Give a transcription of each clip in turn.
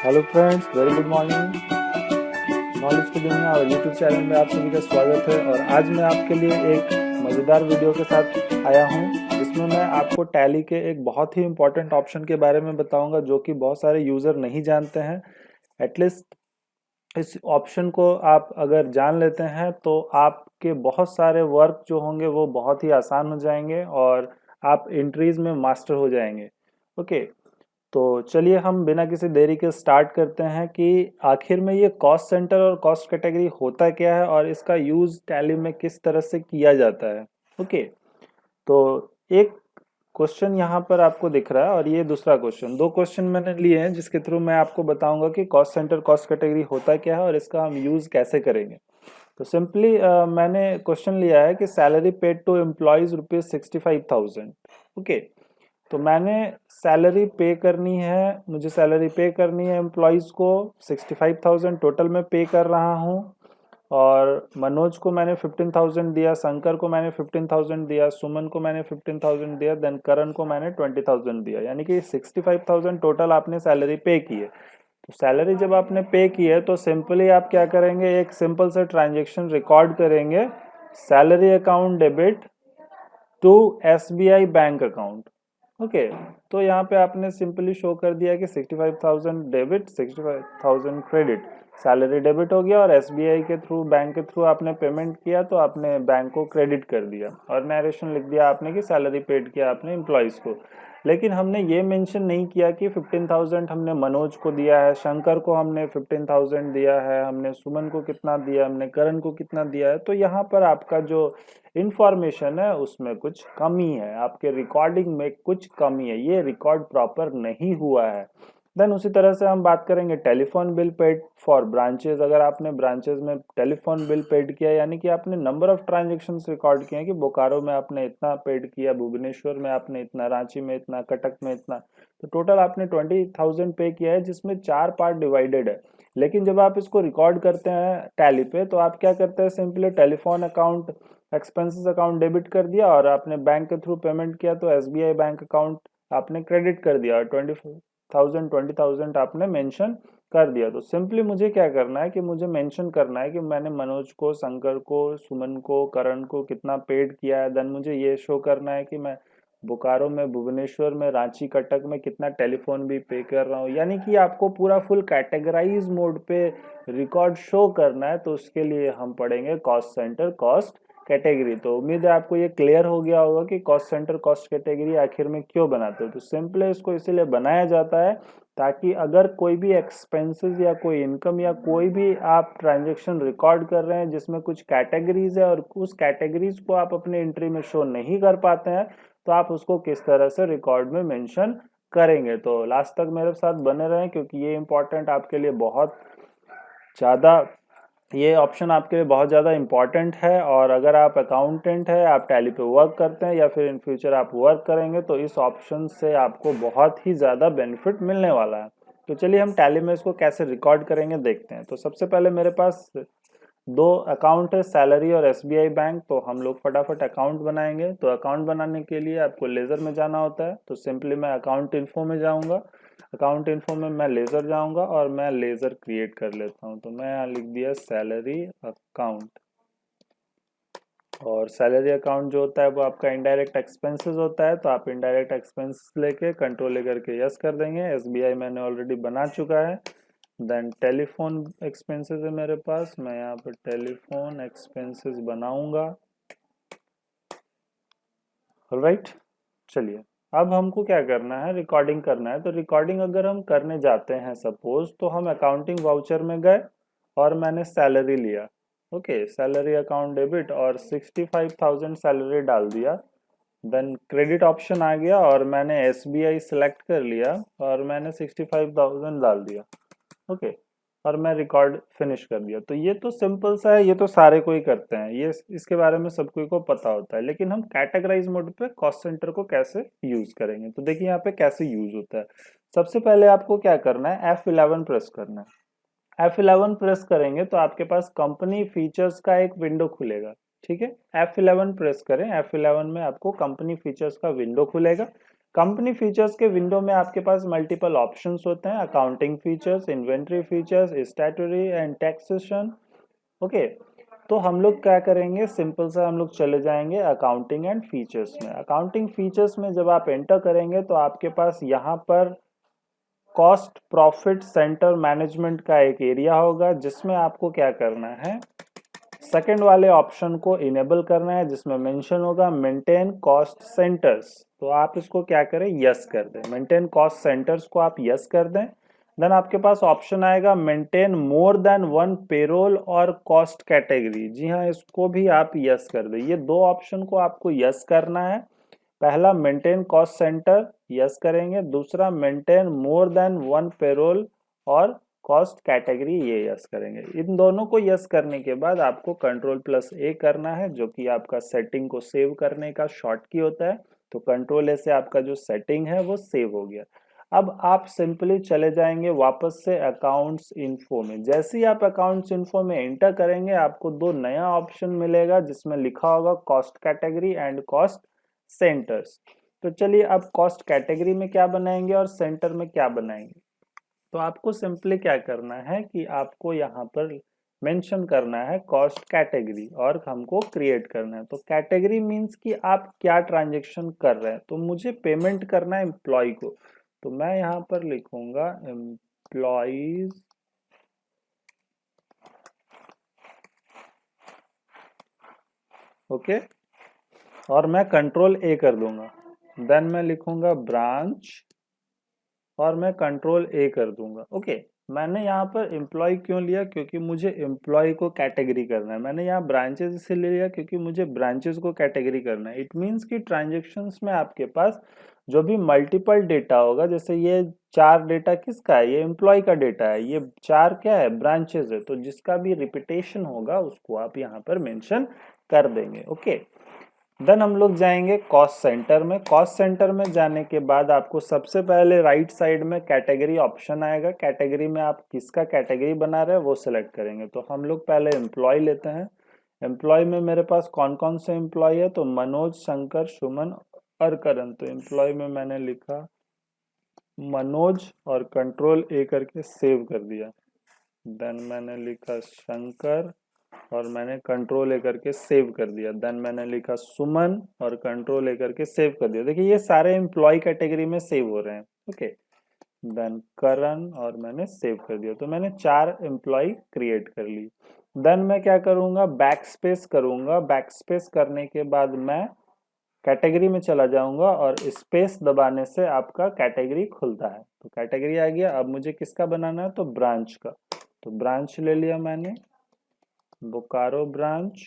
Hello friends, very good morning. Knowledge की दुनिया और यूट्यूब चैनल में आप सभी का स्वागत है। और आज मैं आपके लिए एक मज़ेदार वीडियो के साथ आया हूं, जिसमें मैं आपको टैली के एक बहुत ही इम्पोर्टेंट ऑप्शन के बारे में बताऊंगा, जो कि बहुत सारे यूज़र नहीं जानते हैं। एटलीस्ट इस ऑप्शन को आप अगर जान लेते हैं तो आपके बहुत सारे वर्क जो होंगे वो बहुत ही आसान हो जाएंगे और आप एंट्रीज में मास्टर हो जाएंगे। ओके, तो चलिए हम बिना किसी देरी के स्टार्ट करते हैं कि आखिर में ये कॉस्ट सेंटर और कॉस्ट कैटेगरी होता क्या है और इसका यूज टैली में किस तरह से किया जाता है। ओके, तो एक क्वेश्चन यहाँ पर आपको दिख रहा है और ये दूसरा क्वेश्चन, दो क्वेश्चन मैंने लिए हैं जिसके थ्रू मैं आपको बताऊंगा कि कॉस्ट सेंटर कॉस्ट कैटेगरी होता क्या है और इसका हम यूज कैसे करेंगे। तो सिंपली मैंने क्वेश्चन लिया है कि salary paid to employees ₹65,000। Okay, तो मैंने सैलरी पे करनी है, मुझे सैलरी पे करनी है एम्प्लॉयज़ को 65,000 टोटल में पे कर रहा हूँ। और मनोज को मैंने 15,000 दिया, शंकर को मैंने 15,000 दिया, सुमन को मैंने 15,000 दिया, देन करण को मैंने 20,000 दिया, यानी कि 65,000 टोटल आपने सैलरी पे की है। तो सैलरी जब आपने पे की है तो सिंपली आप क्या करेंगे, एक सिंपल सा ट्रांजेक्शन रिकॉर्ड करेंगे, salary account debit to SBI bank account. Okay, तो यहाँ पे आपने सिंपली शो कर दिया कि 65,000 डेबिट 65,000 क्रेडिट, सैलरी डेबिट हो गया और SBI के थ्रू, बैंक के थ्रू आपने पेमेंट किया तो आपने बैंक को क्रेडिट कर दिया और नरेशन लिख दिया आपने कि सैलरी पेड किया आपने एम्प्लॉयज़ को। लेकिन हमने ये मेंशन नहीं किया कि 15,000 हमने मनोज को दिया है, शंकर को हमने 15,000 दिया है, हमने सुमन को कितना दिया, हमने करण को कितना दिया है। तो यहाँ पर आपका जो इंफॉर्मेशन है उसमें कुछ कमी है, आपके रिकॉर्डिंग में कुछ कमी है, ये रिकॉर्ड प्रॉपर नहीं हुआ है। देन उसी तरह से हम बात करेंगे telephone bill paid for branches. अगर आपने ब्रांचेज में टेलीफोन बिल पेड किया, यानी कि आपने नंबर ऑफ ट्रांजेक्शन्स रिकॉर्ड किए हैं कि बोकारो में आपने इतना पेड किया, भुवनेश्वर में आपने इतना, रांची में इतना, कटक में इतना, तो टोटल आपने 20,000 पे किया है, जिसमें 4 पार्ट डिवाइडेड है। लेकिन जब आप इसको रिकॉर्ड करते हैं टैली पे तो आप क्या करते हैं, simply telephone account expenses account debit कर दिया और आपने बैंक के थ्रू पेमेंट किया तो SBI बैंक अकाउंट आपने क्रेडिट कर दिया और 20,000 आपने मेंशन कर दिया। तो सिंपली मुझे क्या करना है कि मुझे मेंशन करना है कि मैंने मनोज को, शंकर को, सुमन को, करण को कितना पेड किया है। देन मुझे ये शो करना है कि मैं बोकारो में, भुवनेश्वर में, रांची, कटक में कितना टेलीफोन भी पे कर रहा हूँ, यानी कि आपको पूरा फुल कैटेगराइज मोड पे रिकॉर्ड शो करना है। तो उसके लिए हम पढ़ेंगे कॉस्ट सेंटर कॉस्ट कैटेगरी। तो उम्मीद है आपको ये क्लियर हो गया होगा कि कॉस्ट सेंटर कॉस्ट कैटेगरी आखिर में क्यों बनाते हो। तो सिंपल इसको इसीलिए बनाया जाता है ताकि अगर कोई भी एक्सपेंसेस या कोई इनकम या कोई भी आप ट्रांजैक्शन रिकॉर्ड कर रहे हैं जिसमें कुछ कैटेगरीज है और उस कैटेगरीज को आप अपने एंट्री में शो नहीं कर पाते हैं, तो आप उसको किस तरह से रिकॉर्ड में मेंशन करेंगे। तो लास्ट तक मेरे साथ बने रहें क्योंकि ये इंपॉर्टेंट आपके लिए बहुत ज़्यादा, ये ऑप्शन आपके लिए बहुत ज़्यादा इम्पॉर्टेंट है। और अगर आप अकाउंटेंट है, आप टैली पे वर्क करते हैं या फिर इन फ्यूचर आप वर्क करेंगे तो इस ऑप्शन से आपको बहुत ही ज़्यादा बेनिफिट मिलने वाला है। तो चलिए हम टैली में इसको कैसे रिकॉर्ड करेंगे देखते हैं। तो सबसे पहले मेरे पास दो अकाउंट है, सैलरी और SBI बैंक। तो हम लोग फटाफट अकाउंट बनाएंगे। तो अकाउंट बनाने के लिए आपको लेज़र में जाना होता है। तो सिंपली मैं अकाउंट इन्फो में जाऊंगा, अकाउंट इन्फो में मैं लेज़र जाऊंगा और मैं लेज़र क्रिएट कर लेता हूं। तो मैं यहाँ लिख दिया सैलरी अकाउंट। और सैलरी अकाउंट जो होता है वो आपका इनडायरेक्ट एक्सपेंसेस होता है। तो आप इनडायरेक्ट एक्सपेंसेस लेके कंट्रोल लेकर के यस कर देंगे। SBI मैंने ऑलरेडी बना चुका है। देन टेलीफोन एक्सपेंसेस है मेरे पास, मैं यहाँ पर टेलीफोन एक्सपेंसेस बनाऊंगा। ऑलराइट, चलिए अब हमको क्या करना है, रिकॉर्डिंग करना है। तो रिकॉर्डिंग अगर हम करने जाते हैं, सपोज तो हम अकाउंटिंग वाउचर में गए और मैंने सैलरी लिया। ओके, सैलरी अकाउंट डेबिट और 65,000 सैलरी डाल दिया। देन क्रेडिट ऑप्शन आ गया और मैंने SBI सिलेक्ट कर लिया और मैंने 65,000 डाल दिया। ओके, और मैं रिकॉर्ड फिनिश कर दिया। तो ये तो सिंपल सा है, ये तो सारे कोई करते हैं, ये इसके बारे में सब कोई को पता होता है। लेकिन हम कैटेगराइज मोड पे कॉस्ट सेंटर को कैसे यूज करेंगे, तो देखिए यहाँ पे कैसे यूज होता है। सबसे पहले आपको क्या करना है, F11 प्रेस करना है। F11 प्रेस करेंगे तो आपके पास कंपनी फीचर्स का एक विंडो खुलेगा। ठीक है, F11 प्रेस करें। F11 में आपको कंपनी फीचर्स का विंडो खुलेगा। कंपनी फीचर्स के विंडो में आपके पास मल्टीपल ऑप्शंस होते हैं, accounting features, inventory features, statutory and taxation. Okay, तो हम लोग क्या करेंगे, सिंपल सा हम लोग चले जाएंगे अकाउंटिंग एंड फीचर्स में। अकाउंटिंग फीचर्स में जब आप एंटर करेंगे तो आपके पास यहाँ पर कॉस्ट प्रॉफिट सेंटर मैनेजमेंट का एक एरिया होगा, जिसमें आपको क्या करना है, सेकंड वाले ऑप्शन को इनेबल करना है, जिसमें मेंशन होगा मेंटेन कॉस्ट सेंटर्स। तो आप इसको क्या करें, यस कर दें। मेंटेन कॉस्ट सेंटर्स को आप यस कर दें। देन आपके पास ऑप्शन आएगा maintain more than one payroll और कॉस्ट कैटेगरी। जी हाँ, इसको भी आप यस कर दें। ये दो ऑप्शन को आपको यस करना है। पहला मेंटेन कॉस्ट सेंटर यस करेंगे, दूसरा maintain more than one payroll और कॉस्ट कैटेगरी ये यस करेंगे। इन दोनों को यस करने के बाद आपको Ctrl+A करना है, जो कि आपका सेटिंग को सेव करने का शॉर्ट की होता है। तो Ctrl+A से आपका जो सेटिंग है वो सेव हो गया। अब आप सिंपली चले जाएंगे वापस से अकाउंट्स इन्फो में। जैसे ही आप अकाउंट्स इन्फो में एंटर करेंगे आपको दो नया ऑप्शन मिलेगा, जिसमें लिखा होगा cost category and cost centres. तो चलिए अब कॉस्ट कैटेगरी में क्या बनाएंगे और सेंटर में क्या बनाएंगे। तो आपको सिंपली क्या करना है कि आपको यहाँ पर मेंशन करना है कॉस्ट कैटेगरी और हमको क्रिएट करना है। तो कैटेगरी मींस कि आप क्या ट्रांजैक्शन कर रहे हैं। तो मुझे पेमेंट करना है एम्प्लॉय को, तो मैं यहाँ पर लिखूंगा एम्प्लॉइज ओके, और मैं Ctrl+A कर दूंगा। देन मैं लिखूंगा ब्रांच और मैं Ctrl+A कर दूंगा। ओके, मैंने यहाँ पर एम्प्लॉय क्यों लिया, क्योंकि मुझे एम्प्लॉय को कैटेगरी करना है। मैंने यहाँ ब्रांचेस इसलिए लिया क्योंकि मुझे ब्रांचेस को कैटेगरी करना है। इट मीन्स कि ट्रांजेक्शन्स में आपके पास जो भी मल्टीपल डेटा होगा, जैसे ये 4 डेटा किसका है, ये एम्प्लॉय का डेटा है, ये 4 क्या है, ब्रांचेस है। तो जिसका भी रिपीटेशन होगा उसको आप यहाँ पर मेंशन कर देंगे। ओके, देन हम लोग जाएंगे कॉस्ट सेंटर में। कॉस्ट सेंटर में जाने के बाद आपको सबसे पहले राइट साइड में कैटेगरी ऑप्शन आएगा। कैटेगरी में आप किसका कैटेगरी बना रहे हैं वो सिलेक्ट करेंगे। तो हम लोग पहले एम्प्लॉय लेते हैं। एम्प्लॉय में मेरे पास कौन कौन से एम्प्लॉय है, तो मनोज, शंकर, सुमन और करण। तो एम्प्लॉय में मैंने लिखा मनोज और Ctrl+A करके सेव कर दिया। देन मैंने लिखा शंकर और मैंने Ctrl+A करके सेव कर दिया। देन मैंने लिखा सुमन और Ctrl+A करके सेव कर दिया। देखिए ये सारे एम्प्लॉय कैटेगरी में सेव हो रहे हैं। ओके, देन करण और मैंने सेव कर दिया। तो मैंने 4 एम्प्लॉय क्रिएट कर ली। देन मैं क्या करूंगा, बैक स्पेस करूंगा। बैक स्पेस करने के बाद मैं कैटेगरी में चला जाऊंगा और स्पेस दबाने से आपका कैटेगरी खुलता है। तो कैटेगरी आ गया। अब मुझे किसका बनाना है, तो ब्रांच का। तो ब्रांच ले लिया मैंने, Bokaro branch,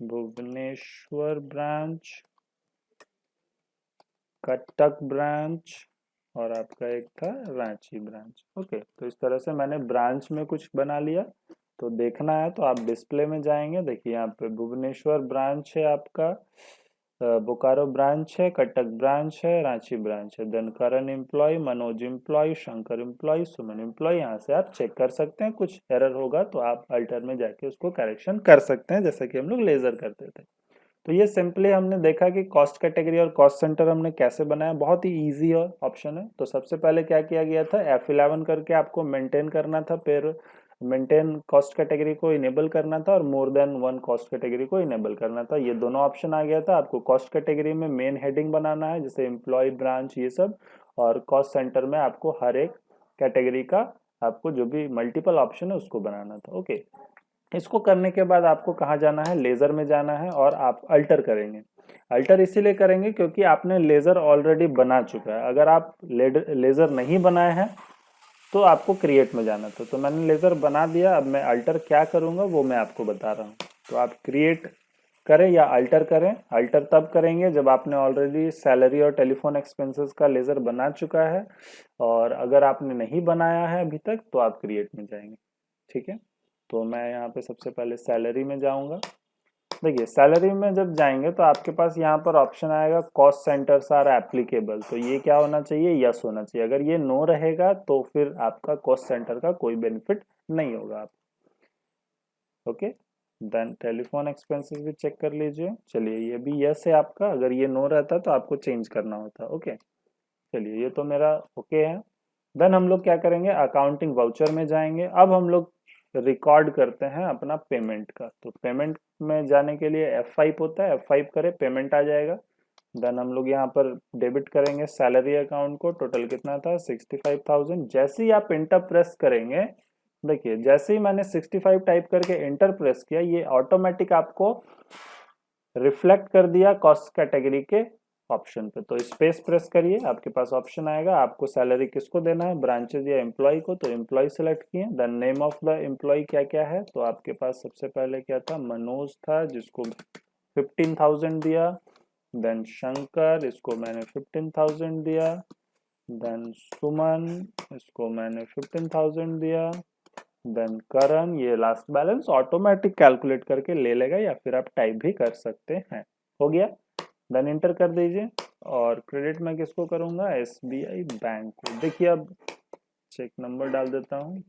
Bhubaneswar branch, Cuttack branch और आपका एक था रांची ब्रांच। ओके, तो इस तरह से मैंने ब्रांच में कुछ बना लिया। तो देखना है तो आप डिस्प्ले में जाएंगे, देखिए यहाँ पे भुवनेश्वर ब्रांच है आपका, बोकारो ब्रांच है, कटक ब्रांच है, रांची ब्रांच है। Then Karan employee, Manoj employee, Shankar employee, Suman employee. यहाँ से आप चेक कर सकते हैं। कुछ एरर होगा तो आप अल्टर में जाके उसको करेक्शन कर सकते हैं, जैसा कि हम लोग लेजर करते थे। तो ये सिंपली हमने देखा कि कॉस्ट कैटेगरी और कॉस्ट सेंटर हमने कैसे बनाया। बहुत ही इजी ऑप्शन है। तो सबसे पहले क्या किया गया था, F11 करके आपको मेंटेन करना था, फिर मेंटेन कॉस्ट कैटेगरी को इनेबल करना था और more than one cost category को इनेबल करना था। ये दोनों ऑप्शन आ गया था। आपको कॉस्ट कैटेगरी में मेन हेडिंग बनाना है, जैसे एम्प्लॉय, ब्रांच, ये सब। और कॉस्ट सेंटर में आपको हर एक कैटेगरी का आपको जो भी मल्टीपल ऑप्शन है उसको बनाना था। ओके, इसको करने के बाद आपको कहाँ जाना है, लेजर में जाना है और आप अल्टर करेंगे। अल्टर इसीलिए करेंगे क्योंकि आपने लेजर ऑलरेडी बना चुका है। अगर आप लेजर नहीं बनाए हैं तो आपको क्रिएट में जाना था। तो मैंने लेजर बना दिया। अब मैं अल्टर क्या करूंगा वो मैं आपको बता रहा हूँ। तो आप क्रिएट करें या अल्टर करें। अल्टर तब करेंगे जब आपने ऑलरेडी सैलरी और टेलीफोन एक्सपेंसेस का लेजर बना चुका है, और अगर आपने नहीं बनाया है अभी तक तो आप क्रिएट में जाएंगे। ठीक है, तो मैं यहाँ पे सबसे पहले सैलरी में जाऊंगा। देखिए सैलरी में जब जाएंगे तो आपके पास यहाँ पर ऑप्शन आएगा कॉस्ट सेंटर्स आर एप्लीकेबल। तो ये क्या होना चाहिए, यस होना चाहिए। अगर ये नो रहेगा तो फिर आपका कॉस्ट सेंटर का कोई बेनिफिट नहीं होगा आप। ओके, देन टेलीफोन एक्सपेंसेस भी चेक कर लीजिए। चलिए ये भी यस है आपका, अगर ये नो रहता तो आपको चेंज करना होता। ओके, चलिए ये तो मेरा ओके है। देन हम लोग क्या करेंगे, अकाउंटिंग वाउचर में जाएंगे। अब हम लोग रिकॉर्ड करते हैं अपना पेमेंट का। तो पेमेंट में जाने के लिए F5 होता है, F5 करें, पेमेंट आ जाएगा। देन हम लोग यहाँ पर डेबिट करेंगे सैलरी अकाउंट को। टोटल कितना था, 65,000। जैसे ही आप इंटर प्रेस करेंगे, देखिए जैसे ही मैंने 65 टाइप करके इंटर प्रेस किया, ये ऑटोमेटिक आपको रिफ्लेक्ट कर दिया कॉस्ट कैटेगरी के ऑप्शन पे। तो स्पेस प्रेस करिए, आपके पास ऑप्शन आएगा, आपको सैलरी किसको देना है, ब्रांचेज या एम्प्लॉय को। तो एम्प्लॉय सेलेक्ट किए। Then name of the employee क्या क्या है, तो आपके पास सबसे पहले क्या था, मनोज था, जिसको 15,000 दिया। देन शंकर, इसको मैंने 15,000 दिया। देन सुमन, इसको मैंने 15,000 दिया। देन करण, ये लास्ट बैलेंस ऑटोमेटिक कैलकुलेट करके ले लेगा, या फिर आप टाइप भी कर सकते हैं। हो गया, देन इंटर कर दीजिए। और क्रेडिट में किसको करूंगा, SBI बैंक को। देखिए अब चेक नंबर डाल देता हूँ।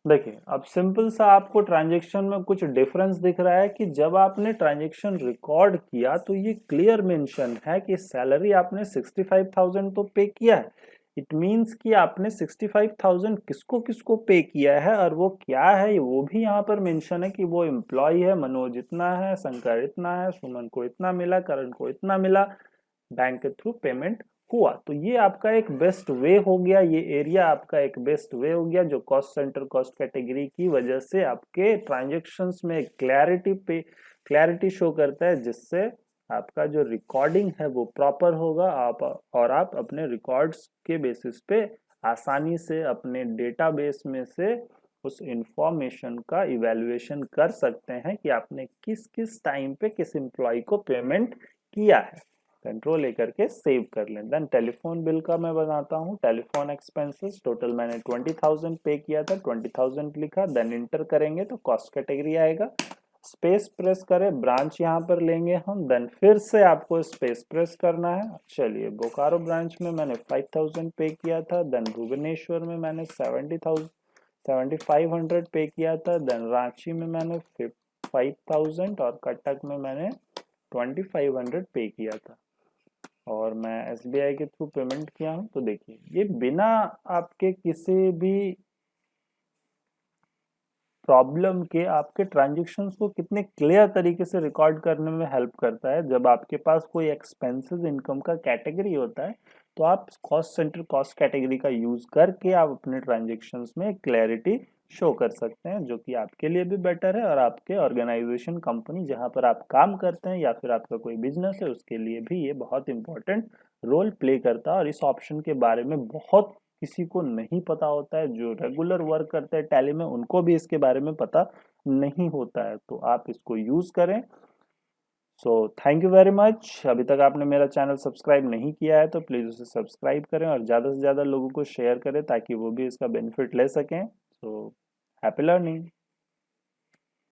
देखिए अब सिंपल सा आपको ट्रांजैक्शन में कुछ डिफरेंस दिख रहा है कि जब आपने ट्रांजैक्शन रिकॉर्ड किया तो ये क्लियर मेंशन है कि सैलरी आपने 65,000 तो पे किया है। इट मींस कि आपने 65,000 किसको किसको पे किया है, और वो क्या है वो भी यहाँ पर मेंशन है कि वो एम्प्लॉय है, मनोज इतना है, शंकर इतना है, सुमन को इतना मिला, करण को इतना मिला, बैंक के थ्रू पेमेंट हुआ। तो ये आपका एक बेस्ट वे हो गया, ये एरिया आपका एक बेस्ट वे हो गया, जो कॉस्ट सेंटर कॉस्ट कैटेगरी की वजह से आपके ट्रांजैक्शंस में क्लैरिटी शो करता है, जिससे आपका जो रिकॉर्डिंग है वो प्रॉपर होगा। आप अपने रिकॉर्ड्स के बेसिस पे आसानी से अपने डेटाबेस में से उस इंफॉर्मेशन का इवैल्यूएशन कर सकते हैं कि आपने किस किस टाइम पे किस एम्प्लॉय को पेमेंट किया है। कंट्रोल लेकर के सेव कर लें। देन टेलीफोन बिल का मैं बताता हूँ। टेलीफोन एक्सपेंसेस टोटल मैंने 20,000 पे किया था, 20,000 लिखा। देन इंटर करेंगे तो कॉस्ट कैटेगरी आएगा। स्पेस प्रेस करें, ब्रांच यहाँ पर लेंगे हम। देन फिर से आपको स्पेस प्रेस करना है। चलिए बोकारो ब्रांच में मैंने 5,000 पे किया था। देन भुवनेश्वर में मैंने 7,500 पे किया था। देन रांची में मैंने 5,000 और कटक में मैंने 2,500 पे किया था। और मैं SBI के थ्रू पेमेंट किया हूँ। तो देखिए ये बिना आपके किसी भी प्रॉब्लम के आपके ट्रांजैक्शंस को कितने क्लियर तरीके से रिकॉर्ड करने में हेल्प करता है। जब आपके पास कोई एक्सपेंसेस इनकम का कैटेगरी होता है तो आप कॉस्ट सेंटर कॉस्ट कैटेगरी का यूज करके आप अपने ट्रांजैक्शंस में क्लैरिटी शो कर सकते हैं, जो कि आपके लिए भी बेटर है और आपके ऑर्गेनाइजेशन कंपनी जहां पर आप काम करते हैं या फिर आपका कोई बिजनेस है उसके लिए भी ये बहुत इंपॉर्टेंट रोल प्ले करता है। और इस ऑप्शन के बारे में बहुत किसी को नहीं पता होता है, जो रेगुलर वर्क करते हैं टैली में उनको भी इसके बारे में पता नहीं होता है। तो आप इसको यूज करें। So thank you very much. अभी तक आपने मेरा चैनल सब्सक्राइब नहीं किया है तो प्लीज़ उसे सब्सक्राइब करें और ज़्यादा से ज़्यादा लोगों को शेयर करें ताकि वो भी इसका बेनिफिट ले सकें। So happy learning.